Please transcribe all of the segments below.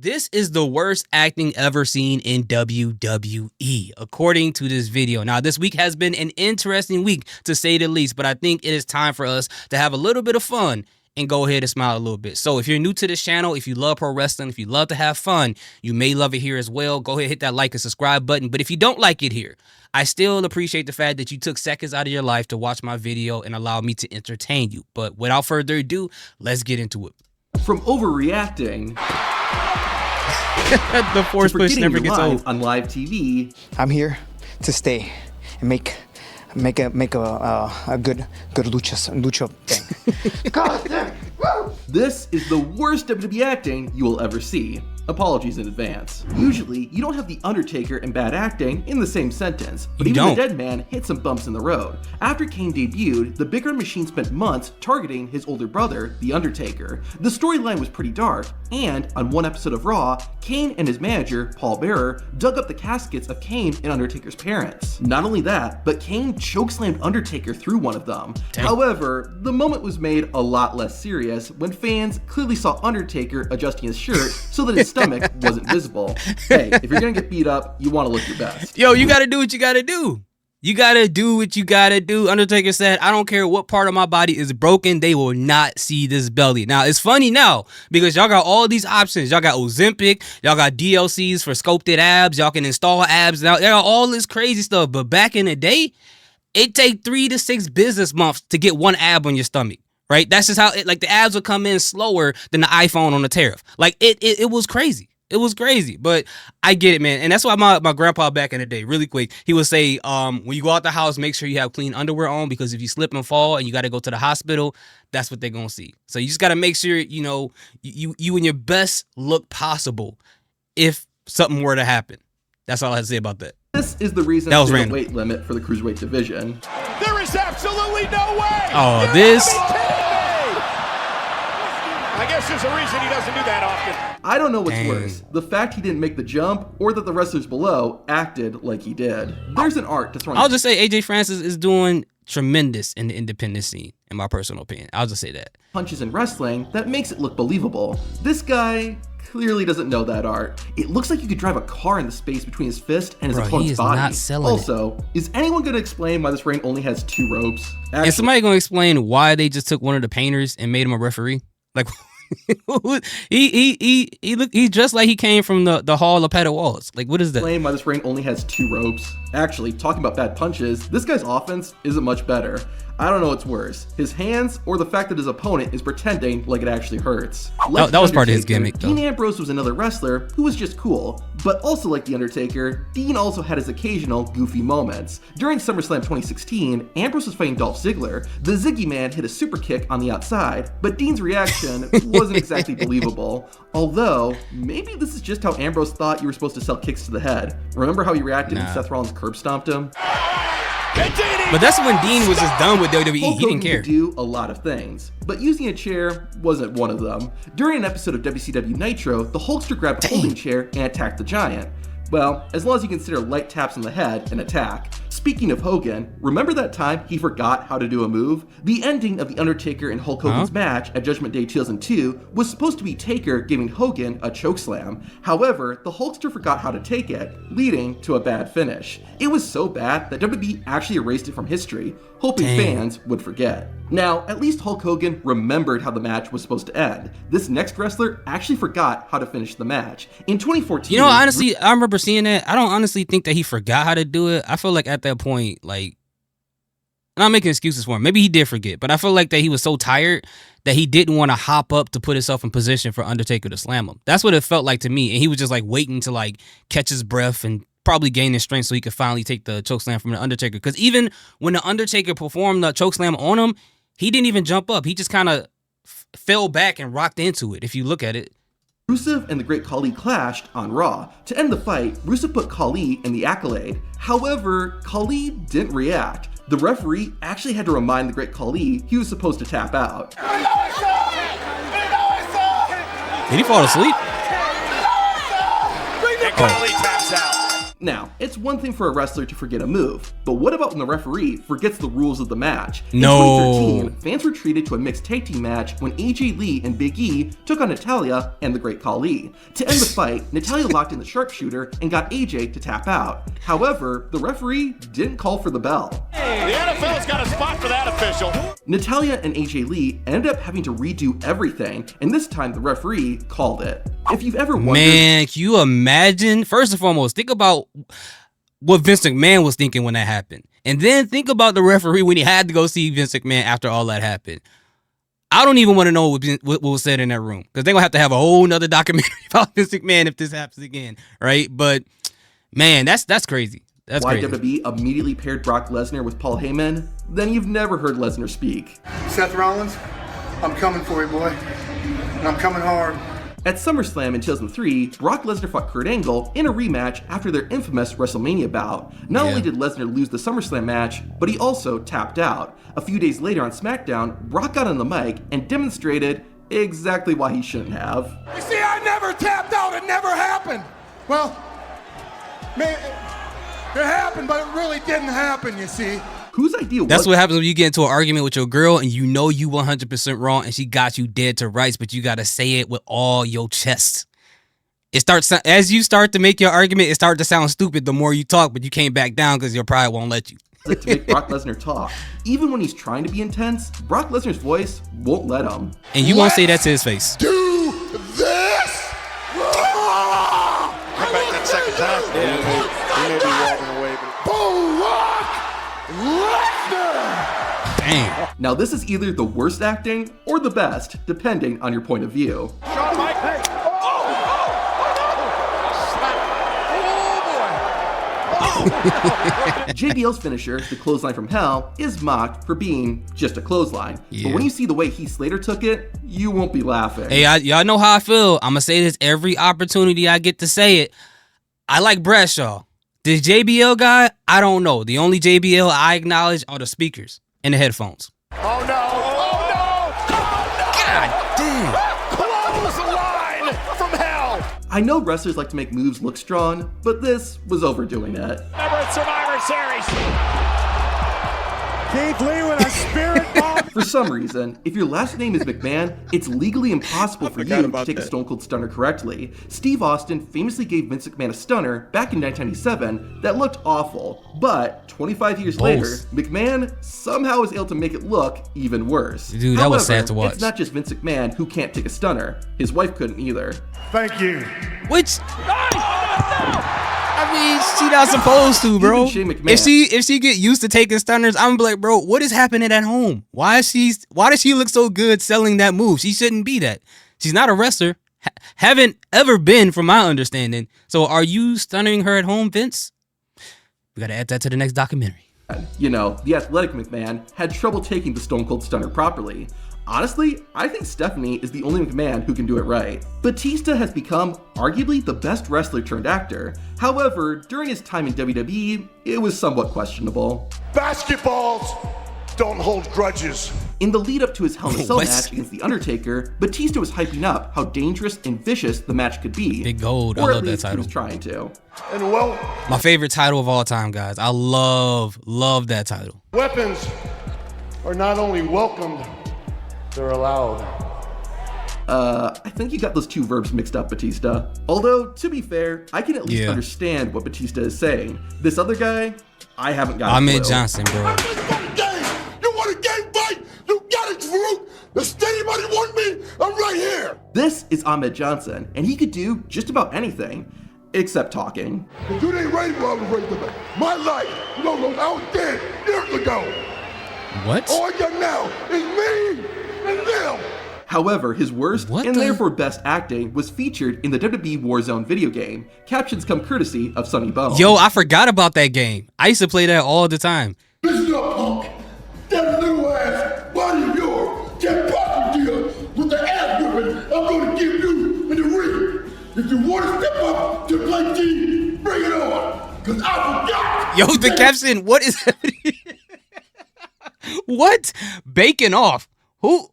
This is the worst acting ever seen in WWE, according to this video. Now, this week has been an interesting week, to say the least, but I think it is time for us to have a little bit of fun and go ahead and smile a little bit. So if you're new to this channel, if you love pro wrestling, if you love to have fun, you may love it here as well. Go ahead, hit that like and subscribe button. But if you don't like it here, I still appreciate the fact that you took seconds out of your life to watch my video and allow me to entertain you. But without further ado, let's get into it. From overreacting the force push never gets old. On live TV, I'm here to stay and make a good lucha thing. God damn. This is the worst WWE acting you will ever see. Apologies in advance. Usually, you don't have the Undertaker and bad acting in the same sentence, but even the dead man hit some bumps in the road. After Kane debuted, the Big Red Machine spent months targeting his older brother, the Undertaker. The storyline was pretty dark, and on one episode of Raw, Kane and his manager, Paul Bearer, dug up the caskets of Kane and Undertaker's parents. Not only that, but Kane chokeslammed Undertaker through one of them. Dang. However, the moment was made a lot less serious when fans clearly saw Undertaker adjusting his shirt so that his stomach wasn't visible. Hey, if you're gonna get beat up, you want to look your best. Yo, you gotta do what you gotta do. You gotta do what you gotta do. Undertaker said, I don't care what part of my body is broken, they will not see this belly. Now, it's funny now because y'all got all these options. Y'all got Ozempic, y'all got DLCs for sculpted abs, y'all can install abs. Now, there are all this crazy stuff, but back in the day, it take 3 to 6 business months to get one ab on your stomach. Right? That's just how the abs would come in slower than the iPhone on the tariff. Like it was crazy. It was crazy, but I get it, man. And that's why my grandpa back in the day, really quick, he would say, when you go out the house, make sure you have clean underwear on, because if you slip and fall and you got to go to the hospital, that's what they're going to see. So you just got to make sure, you know, you in your best look possible if something were to happen. That's all I have to say about that. This is the reason there's a weight limit for the cruiserweight division. There is absolutely no way. Oh, this. I guess there's a reason he doesn't do that often. I don't know what's worse, the fact he didn't make the jump or that the wrestlers below acted like he did. There's an art to throwing. I'll just say AJ Francis is doing tremendous in the independent scene, in my personal opinion. I'll just say that. Punches in wrestling that makes it look believable. This guy clearly doesn't know that art. It looks like you could drive a car in the space between his fist and his opponent's body. Not selling also, is anyone going to explain why this ring only has 2 ropes? Actually, is somebody going to explain why they just took one of the painters and made him a referee? Like, he's just like he came from the Hall of Padded Walls. Like, what is that? Explain why this ring only has 2 ropes. Actually, talking about bad punches, this guy's offense isn't much better. I don't know what's worse, his hands or the fact that his opponent is pretending like it actually hurts. That was part of his gimmick, though. Dean Ambrose was another wrestler who was just cool, but also like The Undertaker, Dean also had his occasional goofy moments. During SummerSlam 2016, Ambrose was fighting Dolph Ziggler. The Ziggy Man hit a super kick on the outside, but Dean's reaction wasn't exactly believable. Although, maybe this is just how Ambrose thought you were supposed to sell kicks to the head. Remember how he reacted when Seth Rollins curb stomped him? But that's when Dean was just done with WWE. He didn't care. Could do a lot of things, but using a chair wasn't one of them. During an episode of WCW Nitro, the Hulkster grabbed a folding chair and attacked the Giant. Well, as long as you consider light taps on the head an attack. Speaking of Hogan, remember that time he forgot how to do a move? The ending of The Undertaker and Hulk Hogan's match at Judgment Day 2002 was supposed to be Taker giving Hogan a chokeslam. However, the Hulkster forgot how to take it, leading to a bad finish. It was so bad that WWE actually erased it from history, hoping fans would forget. Now, at least Hulk Hogan remembered how the match was supposed to end. This next wrestler actually forgot how to finish the match. In 2014... You know, honestly, I remember seeing that. I don't honestly think that he forgot how to do it. I feel like at that point, like, I'm not making excuses for him. Maybe he did forget, but I feel like that he was so tired that he didn't want to hop up to put himself in position for Undertaker to slam him. That's what it felt like to me. And he was just like waiting to like catch his breath and probably gain his strength so he could finally take the chokeslam from the Undertaker. Because even when the Undertaker performed the chokeslam on him, he didn't even jump up. He just kind of fell back and rocked into it, if you look at it. Rusev and the Great Khali clashed on Raw. To end the fight, Rusev put Khali in the Accolade. However, Khali didn't react. The referee actually had to remind the Great Khali he was supposed to tap out. Did he fall asleep? And Khali taps out. Now, it's one thing for a wrestler to forget a move, but what about when the referee forgets the rules of the match? No. In 2013, fans were treated to a mixed tag team match when AJ Lee and Big E took on Natalya and the Great Khali. To end the fight, Natalya locked in the sharpshooter and got AJ to tap out. However, the referee didn't call for the bell. Hey, the NFL's got a spot for that official. Natalya and AJ Lee ended up having to redo everything, and this time the referee called it. If you've ever wondered... Man, can you imagine? First and foremost, think about what Vince McMahon was thinking when that happened. And then think about the referee when he had to go see Vince McMahon after all that happened. I don't even want to know what was said in that room, because they're going to have a whole nother documentary about Vince McMahon if this happens again, right? But, man, that's crazy. That's Why crazy. WWE immediately paired Brock Lesnar with Paul Heyman? Then you've never heard Lesnar speak. Seth Rollins, I'm coming for you, boy. And I'm coming hard. At SummerSlam in 2003, Brock Lesnar fought Kurt Angle in a rematch after their infamous WrestleMania bout. Not only did Lesnar lose the SummerSlam match, but he also tapped out. A few days later on SmackDown, Brock got on the mic and demonstrated exactly why he shouldn't have. You see, I never tapped out. It never happened. Well, man, it happened, but it really didn't happen, you see. Whose idea was That's what happens when you get into an argument with your girl and you know you 100% wrong and she got you dead to rights, but you got to say it with all your chest. It starts, as you start to make your argument, it starts to sound stupid the more you talk, but you can't back down because your pride won't let you. to make Brock Lesnar talk. Even when he's trying to be intense, Brock Lesnar's voice won't let him. And you won't say that to his face. Do this! Come back that second time. He may be walking away, but... Dang. Now this is either the worst acting or the best, depending on your point of view. Shawn Michaels. JBL's finisher, the clothesline from hell, is mocked for being just a clothesline. But when you see the way Heath Slater took it, you won't be laughing. Hey, y'all know how I feel. I'm going to say this every opportunity I get to say it. I like Bradshaw. This JBL guy, I don't know. The only JBL I acknowledge are the speakers and the headphones. Oh no! Oh no! God damn. Clothesline from hell! I know wrestlers like to make moves look strong, but this was overdoing it. Never at Survivor Series. Keith Lee with a spirit bomb. For some reason, if your last name is McMahon, it's legally impossible for you to take a Stone Cold Stunner correctly. Steve Austin famously gave Vince McMahon a stunner back in 1997 that looked awful, but 25 years later, McMahon somehow was able to make it look even worse. Dude, that was sad to watch. It's not just Vince McMahon who can't take a stunner. His wife couldn't either. Thank you. Which, I mean, she not supposed to, bro. Even Shane McMahon. If she get used to taking stunners, I'm like, bro, what is happening at home? Why does she look so good selling that move? She shouldn't be that. She's not a wrestler. Haven't ever been, from my understanding. So are you stunning her at home, Vince? We gotta add that to the next documentary. You know, the athletic McMahon had trouble taking the Stone Cold Stunner properly. Honestly, I think Stephanie is the only McMahon who can do it right. Batista has become arguably the best wrestler turned actor. However, during his time in WWE, it was somewhat questionable. Basketballs don't hold grudges. In the lead up to his Hell in a Cell What? match against The Undertaker, Batista was hyping up how dangerous and vicious the match could be. Big Gold, I Or love at that least title. he was trying to. And well, My favorite title of all time, guys. I love that title. weapons are not only welcomed, they're allowed. I think you got those two verbs mixed up, Batista. Although, to be fair, I can at least Yeah. understand what Batista is saying. This other guy, I haven't got a Ahmed clue. Johnson, bro. You want a game fight? You got it, Drew. Does anybody want me? I'm right here. This is Ahmed Johnson, and he could do just about anything, except talking. If you ain't ready, well, I was ready to make my life. No, I was dead years ago. What? All I got now is me and them. However, his worst What and the- therefore best acting was featured in the WWE Warzone video game. Captions come courtesy of Sonny Bones. Yo, I forgot about that game. I used to play that all the time. Listen up, punk. That little ass body of yours can't possibly deal with the ass whipping I'm going to give you in the ring. If you want to step up to play G, bring it on. Because I forgot. Yo, the caption, what is happening? What? Bacon off. Who?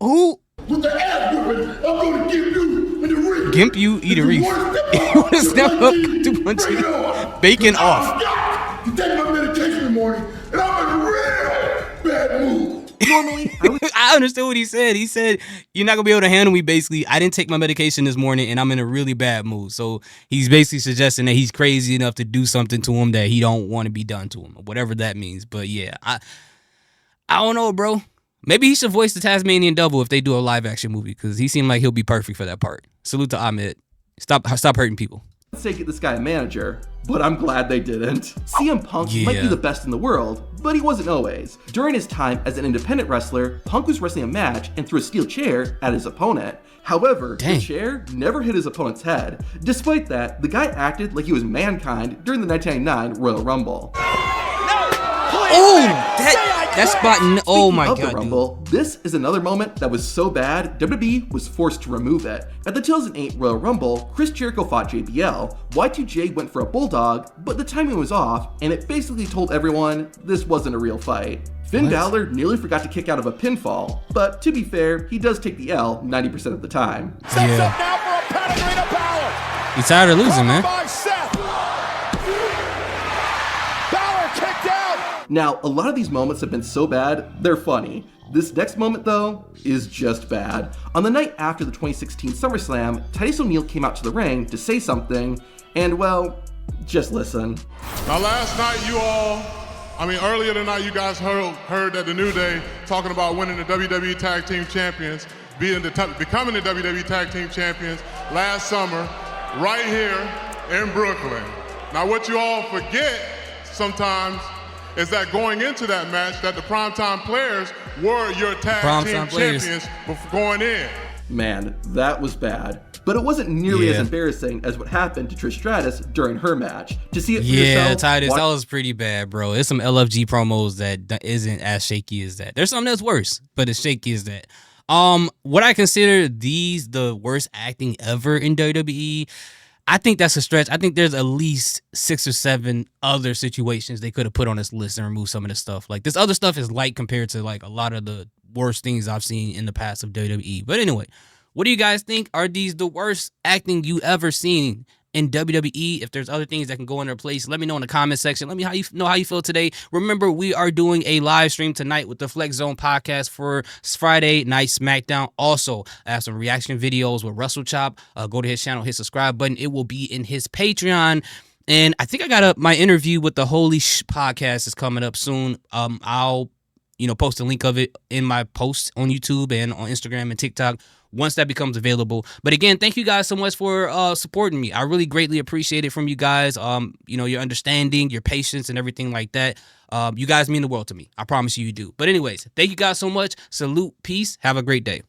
With the ass whipping I'm going to give you in the ring. Gimp you, eat a If reef. you want to You wanna step step up up to to play punch G, bring me? it on. Bacon off. I got to take my medication in the morning, and I'm in a real bad mood. Normally, I would I understood what he said. He said, you're not going to be able to handle me, basically. I didn't take my medication this morning, and I'm in a really bad mood. So he's basically suggesting that he's crazy enough to do something to him that he don't want to be done to him, or whatever that means. But yeah, I don't know, bro. Maybe he should voice the Tasmanian Devil if they do a live-action movie, because he seemed like he'll be perfect for that part. Salute to Ahmed. Stop hurting people. say get this guy a manager, but I'm glad they didn't. CM Punk might be the best in the world, but he wasn't always. During his time as an independent wrestler, Punk was wrestling a match and threw a steel chair at his opponent. However, the chair never hit his opponent's head. Despite that, the guy acted like he was Mankind during the 1999 Royal Rumble. Oh, that spot. Oh my God, the Rumble, this is another moment that was so bad, WWE was forced to remove it. At the 2008 Royal Rumble, Chris Jericho fought JBL. Y2J went for a bulldog, but the timing was off, and it basically told everyone this wasn't a real fight. Finn Balor nearly forgot to kick out of a pinfall, but to be fair, he does take the L 90% of the time. He's tired of losing, man. Now, a lot of these moments have been so bad, they're funny. This next moment, though, is just bad. On the night after the 2016 SummerSlam, Titus O'Neil came out to the ring to say something, and well, just listen. Now last night earlier tonight you guys heard that the New Day talking about winning the WWE Tag Team Champions, becoming the WWE Tag Team Champions last summer, right here in Brooklyn. Now what you all forget sometimes is that going into that match, that the Primetime Players were your tag team champions before going in. Man, that was bad. But it wasn't nearly as embarrassing as what happened to Trish Stratus during her match. To see it for yourself, Titus, that was pretty bad, bro. There's some LFG promos that isn't as shaky as that. There's something that's worse, but as shaky as that. What I consider the worst acting ever in WWE, I think that's a stretch. I think there's at least 6 or 7 other situations they could have put on this list and removed some of this stuff. Like, this other stuff is light compared to like a lot of the worst things I've seen in the past of WWE. But anyway, what do you guys think? Are these the worst acting you ever seen in WWE? If there's other things that can go in their place, let me know in the comment section. Let me know how you feel today. Remember, we are doing a live stream tonight with the Flex Zone podcast for Friday Night SmackDown. Also, I have some reaction videos with Russell Chop. Go to his channel, hit subscribe button. It will be in his Patreon. And I think I got my interview with the Holy podcast is coming up soon. I'll post a link of it in my posts on YouTube and on Instagram and TikTok once that becomes available. But again, thank you guys so much for supporting me. I really greatly appreciate it from you guys. Your understanding, your patience, and everything like that. You guys mean the world to me. I promise you do. But anyways, thank you guys so much. Salute, peace. Have a great day.